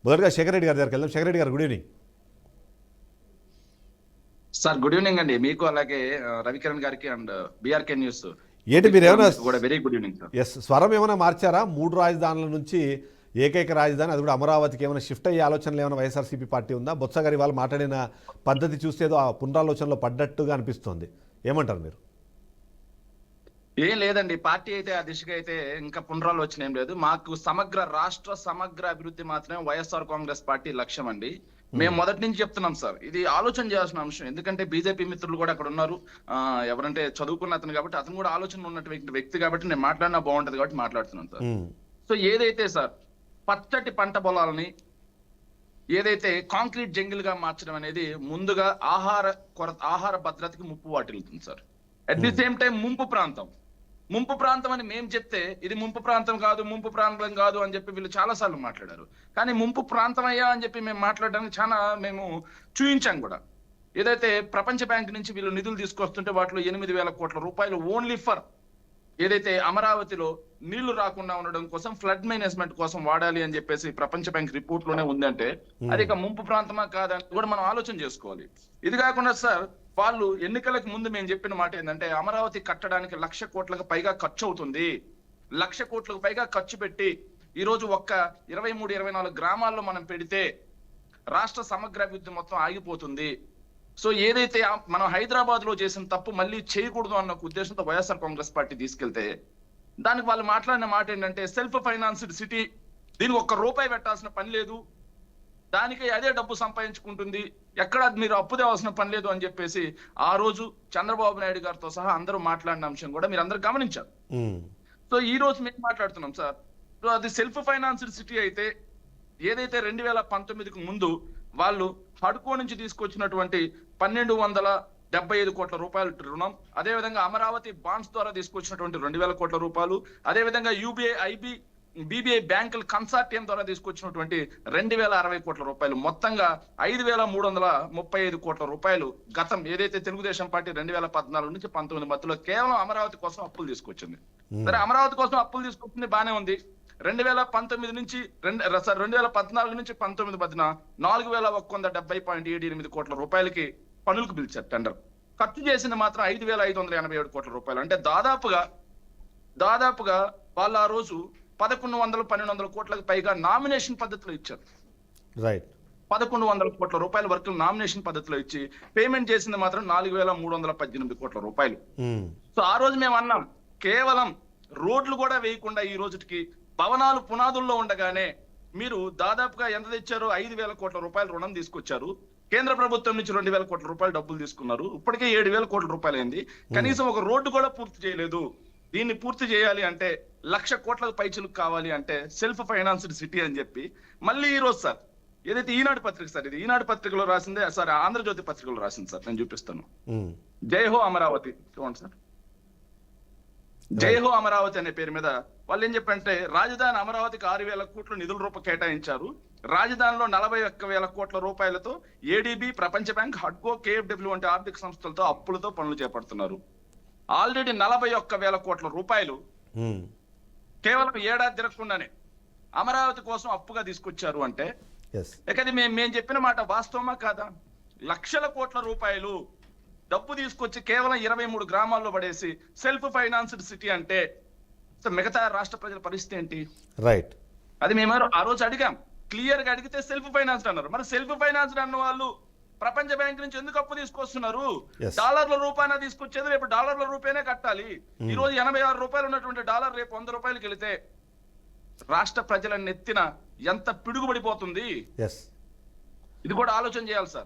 మొదటగా శేఖర్ రెడ్డి గారి దగ్గరికి వెళ్దాం. శేఖర్ రెడ్డి గారు, good evening sir. Good evening అండి మీకు, అలాగే రవికిరణ్ గారికి అండ్ బీఆర్కే న్యూస్ ఏంటి మీరు ఏమైనా కూడా very good evening sir. Yes స్వరం ఏమైనా మార్చారా? 3 రాజధానుల నుంచి ఏకైక రాజధాని, అది కూడా అమరావతికి ఏమైనా షిఫ్ట్ అయ్యే ఆలోచనలు ఏమైనా వైఎస్ఆర్సీపీ పార్టీ ఉందా? బొత్స గారి వాళ్ళు మాట్లాడిన పద్ధతి చూస్తే ఏదో ఆ పునరాలోచనలో పడ్డట్టుగా అనిపిస్తోంది. ఏమంటారు మీరు? ఏం లేదండి, పార్టీ అయితే ఆ దిశగా అయితే ఇంకా పునరాలోచన ఏం లేదు. మాకు రాష్ట్ర సమగ్ర అభివృద్ధి మాత్రమే వైఎస్ఆర్ కాంగ్రెస్ పార్టీ లక్ష్యం అండి. మేము మొదటి నుంచి చెప్తున్నాం సార్, ఇది ఆలోచన చేయాల్సిన అంశం. ఎందుకంటే బీజేపీ మిత్రులు కూడా అక్కడ ఉన్నారు, ఎవరంటే చదువుకున్న అతను కాబట్టి, అతను కూడా ఆలోచన ఉన్నటువంటి వ్యక్తి కాబట్టి నేను మాట్లాడినా బాగుంటది కాబట్టి మాట్లాడుతున్నాను సార్. సో ఏదైతే సార్ పచ్చటి పంట పొలాలని ఏదైతే కాంక్రీట్ జంగిల్ గా మార్చడం అనేది ముందుగా ఆహార భద్రతకి ముప్పు వాటిల్లుతుంది sir. At the same time ముంపు ప్రాంతం అని మేము చెప్తే ఇది ముంపు ప్రాంతం కాదు అని చెప్పి వీళ్ళు చాలా సార్లు మాట్లాడారు. కానీ ముంపు ప్రాంతం అయ్యా అని చెప్పి మేము మాట్లాడడానికి మేము చూయించాం కూడా. ఏదైతే ప్రపంచ బ్యాంక్ నుంచి వీళ్ళు నిధులు తీసుకొస్తుంటే వాటిలో 8,000 కోట్ల రూపాయలు ఓన్లీ ఫర్ ఏదైతే అమరావతిలో నీళ్లు రాకుండా ఉండడం కోసం, ఫ్లడ్ మేనేజ్మెంట్ కోసం వాడాలి అని చెప్పేసి ప్రపంచ బ్యాంక్ రిపోర్ట్ లోనే ఉందంటే అది ఇక ముంపు ప్రాంతమా కాదని కూడా మనం ఆలోచన చేసుకోవాలి. ఇది కాకుండా సార్, వాళ్ళు ఎన్నికలకు ముందు మేము చెప్పిన మాట ఏంటంటే అమరావతి కట్టడానికి 1,00,000 కోట్లకు పైగా ఖర్చు అవుతుంది. 1,00,000 కోట్లకు పైగా ఖర్చు పెట్టి ఈ రోజు ఒక్క 23-24 గ్రామాల్లో మనం పెడితే రాష్ట్ర సమగ్ర అభివృద్ధి మొత్తం ఆగిపోతుంది. సో ఏదైతే మనం హైదరాబాద్ లో చేసిన తప్పు మళ్ళీ చేయకూడదు అన్న ఉద్దేశంతో వైఎస్ఆర్ కాంగ్రెస్ పార్టీ తీసుకెళ్తే దానికి వాళ్ళు మాట్లాడిన మాట ఏంటంటే సెల్ఫ్ ఫైనాన్స్డ్ సిటీ, దీనికి ₹1 పెట్టాల్సిన పని లేదు, దానికి అదే డబ్బు సంపాదించుకుంటుంది, ఎక్కడ మీరు అప్పు తేవాల్సిన పని లేదు అని చెప్పేసి ఆ రోజు చంద్రబాబు నాయుడు గారితో సహా అందరూ మాట్లాడిన అంశం కూడా మీరు అందరూ గమనించారు. సో ఈ రోజు మేము మాట్లాడుతున్నాం సార్, సో అది సెల్ఫ్ ఫైనాన్స్డ్ సిటీ అయితే ఏదైతే 2019కు ముందు వాళ్ళు హడ్కో నుంచి తీసుకొచ్చినటువంటి 1,275 కోట్ల రూపాయల రుణం, అదేవిధంగా అమరావతి బాండ్స్ ద్వారా తీసుకొచ్చినటువంటి 2,000 కోట్ల రూపాయలు, అదేవిధంగా బీబీఐ బ్యాంకుల కన్సార్టియం ద్వారా తీసుకొచ్చినటువంటి 2,060 కోట్ల రూపాయలు, మొత్తంగా 5,335 కోట్ల రూపాయలు గతం ఏదైతే తెలుగుదేశం పార్టీ 2014 నుంచి 19 మధ్యలో కేవలం అమరావతి కోసం అప్పులు తీసుకొచ్చింది. సరే, అమరావతి కోసం అప్పులు తీసుకొచ్చింది బానే ఉంది. 2014 నుంచి 19 మధ్యన 4,170.78 కోట్ల రూపాయలకి పనులకు పిలిచారు టెండర్. ఖర్చు చేసింది మాత్రం 5,587 కోట్ల రూపాయలు. అంటే దాదాపుగా వాళ్ళు ఆ రోజు 1,100-1,200 కోట్లకు పైగా నామినేషన్ పద్ధతిలో ఇచ్చారు. రైట్, 1,100 కోట్ల రూపాయల వరకు నామినేషన్ పద్ధతిలో ఇచ్చి పేమెంట్ చేసింది మాత్రం 4,318 కోట్ల రూపాయలు. సో ఆ రోజు మేము అన్నాం, కేవలం రోడ్లు కూడా వేయకుండా ఈ రోజుకి భవనాలు పునాదుల్లో ఉండగానే మీరు దాదాపుగా ఎంత తెచ్చారు? 5,000 కోట్ల రూపాయలు రుణం తీసుకొచ్చారు. కేంద్ర ప్రభుత్వం నుంచి 2,000 కోట్ల రూపాయలు డబ్బులు తీసుకున్నారు. ఇప్పటికే 7,000 కోట్ల రూపాయలు అయింది. కనీసం ఒక రోడ్డు కూడా పూర్తి చేయలేదు. దీన్ని పూర్తి చేయాలి అంటే 1,00,000 కోట్లకు పైచిలకు కావాలి అంటే సెల్ఫ్ ఫైనాన్స్డ్ సిటీ అని చెప్పి మళ్ళీ ఈ రోజు సార్ ఏదైతే ఈనాడు పత్రిక సార్, ఇది ఈనాడు పత్రికలో రాసిందే సార్, ఆంధ్రజ్యోతి పత్రికలో రాసింది సార్, నేను చూపిస్తాను. జై హో అమరావతి చూడండి సార్. జై హో అమరావతి అనే పేరు మీద వాళ్ళు ఏం చెప్పంటే రాజధాని అమరావతికి 6,000 కోట్ల నిధుల రూపాయలు కేటాయించారు. రాజధానిలో 41,000 కోట్ల రూపాయలతో ఏడీబీ, ప్రపంచ బ్యాంక్, హడ్కో, కేఎఫ్డబ్ల్యూ వంటి ఆర్థిక సంస్థలతో అప్పులతో పనులు చేపడుతున్నారు. ఆల్రెడీ 41,000 కోట్ల రూపాయలు కేవలం ఏడాది తిరగకుండానే అమరావతి కోసం అప్పుగా తీసుకొచ్చారు. అంటే ఇక మేము చెప్పిన మాట వాస్తవమా కాదా? 1,00,000 కోట్ల రూపాయలు డబ్బు తీసుకొచ్చి కేవలం 23 గ్రామాల్లో పడేసి సెల్ఫ్ ఫైనాన్స్డ్ సిటీ అంటే మిగతా రాష్ట్ర ప్రజల పరిస్థితి ఏంటి? రైట్, అది మేము ఆ రోజు అడిగాం, క్లియర్ గా అడిగితే సెల్ఫ్ ఫైనాన్స్డ్ అన్నారు. మరి సెల్ఫ్ ఫైనాన్స్డ్ అన్న వాళ్ళు ప్రపంచ బ్యాంక్ నుంచి ఎందుకు అప్పు తీసుకొస్తున్నారు? డాలర్ల రూపాయన తీసుకొచ్చేది రేపు డాలర్ల రూపాయనే కట్టాలి. ఈ రోజు 86 రూపాయలు ఉన్నటువంటి డాలర్ రేపు 100 రూపాయలకి వెళితే రాష్ట్ర ప్రజల నెత్తిన ఎంత పిడుగుబడిపోతుంది? ఇది కూడా ఆలోచన చేయాలి సార్.